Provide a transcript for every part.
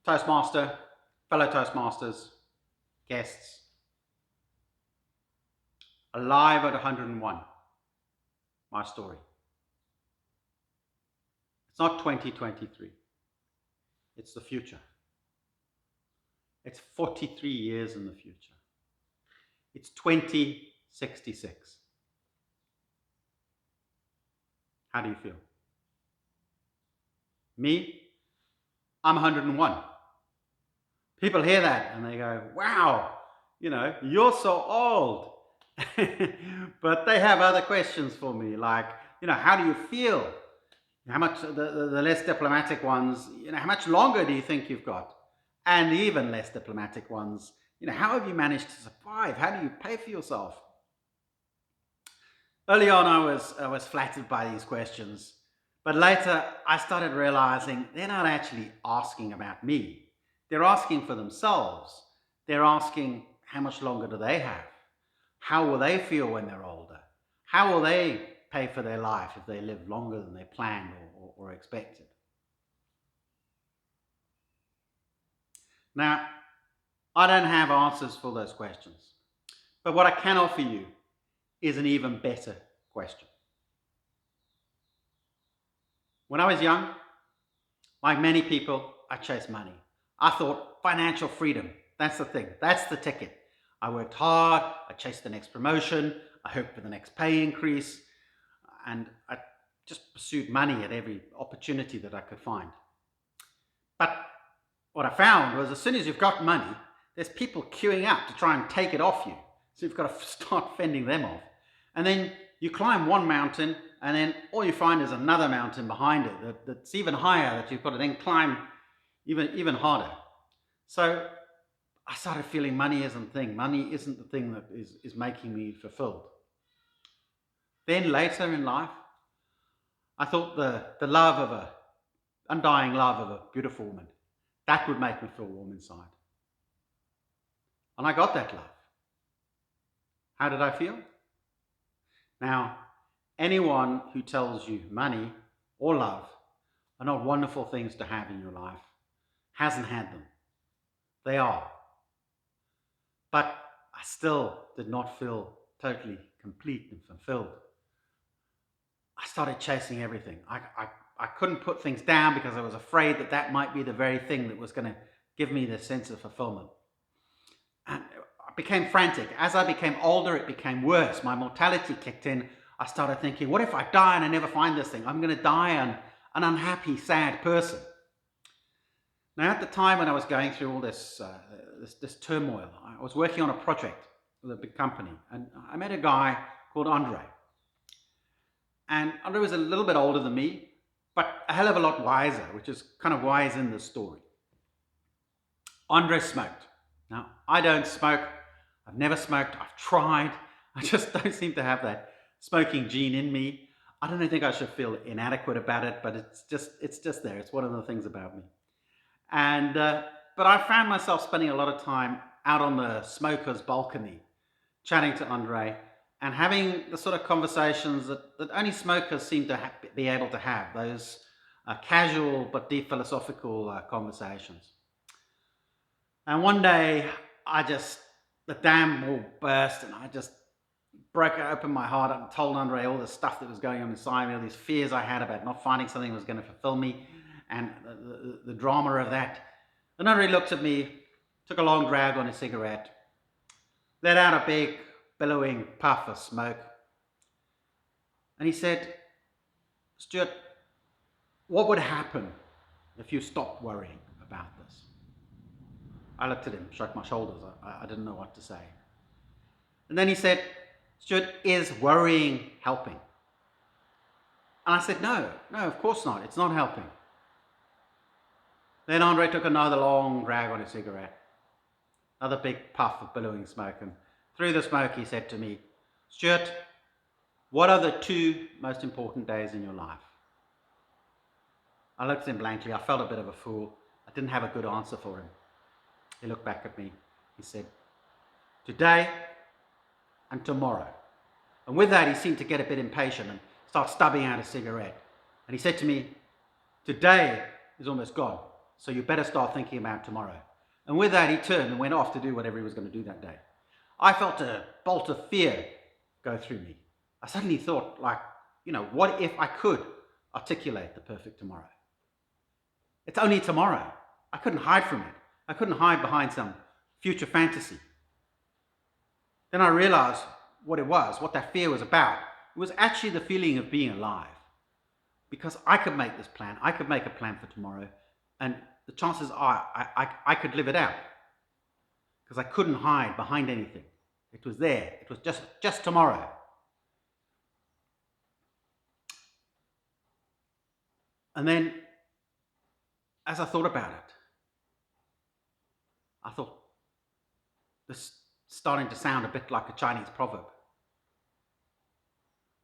Toastmaster, fellow Toastmasters, guests, alive at 101, my story. It's not 2023, it's the future. It's 43 years in the future. It's 2066. How do you feel? Me? I'm 101. People hear that and they go, wow, you're so old. But they have other questions for me, like, how do you feel? How much, the less diplomatic ones, how much longer do you think you've got? And the even less diplomatic ones, how have you managed to survive? How do you pay for yourself? Early on, I was flattered by these questions, but later I started realizing they're not actually asking about me. They're asking for themselves. They're asking how much longer do they have? How will they feel when they're older? How will they pay for their life if they live longer than they planned or expected? Now, I don't have answers for those questions, but what I can offer you is an even better question. When I was young, like many people, I chased money. I thought financial freedom, that's the thing, that's the ticket. I worked hard, I chased the next promotion, I hoped for the next pay increase, and I just pursued money at every opportunity that I could find. But what I found was as soon as you've got money, there's people queuing up to try and take it off you. So you've got to start fending them off. And then you climb one mountain, and then all you find is another mountain behind it that's even higher, that you've got to then climb even harder. So I started feeling money isn't the thing. Money isn't the thing that is making me fulfilled. Then later in life, I thought the love of undying love of a beautiful woman, that would make me feel warm inside. And I got that love. How did I feel? Now, anyone who tells you money or love are not wonderful things to have in your life hasn't had them. They are. But I still did not feel totally complete and fulfilled. I started chasing everything. I couldn't put things down because I was afraid that might be the very thing that was going to give me this sense of fulfillment. And I became frantic. As I became older, it became worse. My mortality kicked in. I started thinking, what if I die and I never find this thing? I'm going to die an unhappy, sad person. Now, at the time when I was going through all this turmoil, I was working on a project with a big company, and I met a guy called Andre. And Andre was a little bit older than me, but a hell of a lot wiser, which is kind of why he's in this story. Andre smoked. Now, I don't smoke. I've never smoked. I've tried. I just don't seem to have that smoking gene in me. I don't think I should feel inadequate about it, but it's just there. It's one of the things about me. And but I found myself spending a lot of time out on the smoker's balcony, chatting to Andre and having the sort of conversations that only smokers seem to be able to have, those casual but deep philosophical conversations. And one day, the dam all burst, and I just broke open my heart and told Andre all the stuff that was going on inside me, all these fears I had about not finding something that was going to fulfill me, and the drama of that. And Andre looked at me, took a long drag on his cigarette, let out a big, billowing puff of smoke, and he said, Stuart, what would happen if you stopped worrying about this? I looked at him, shrugged my shoulders. I didn't know what to say. And then he said, Stuart, is worrying helping? And I said, no, of course not. It's not helping. Then Andre took another long drag on his cigarette, another big puff of billowing smoke, and through the smoke he said to me, Stuart, what are the 2 most important days in your life? I looked at him blankly. I felt a bit of a fool. I didn't have a good answer for him. He looked back at me. He said, today and tomorrow. And with that, he seemed to get a bit impatient and start stubbing out a cigarette. And he said to me, today is almost gone. So you better start thinking about tomorrow. And with that, he turned and went off to do whatever he was going to do that day. I felt a bolt of fear go through me. I suddenly thought, like, what if I could articulate the perfect tomorrow? It's only tomorrow. I couldn't hide from it. I couldn't hide behind some future fantasy. Then I realized what that fear was about. It was actually the feeling of being alive. Because I could make this plan. I could make a plan for tomorrow. And the chances are I could live it out. Because I couldn't hide behind anything. It was there. It was just tomorrow. And then, as I thought about it, I thought, this is starting to sound a bit like a Chinese proverb.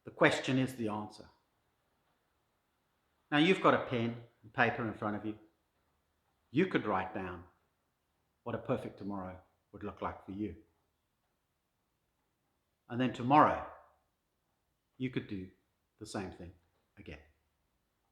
The question is the answer. Now you've got a pen and paper in front of you. You could write down what a perfect tomorrow would look like for you. And then tomorrow, you could do the same thing again.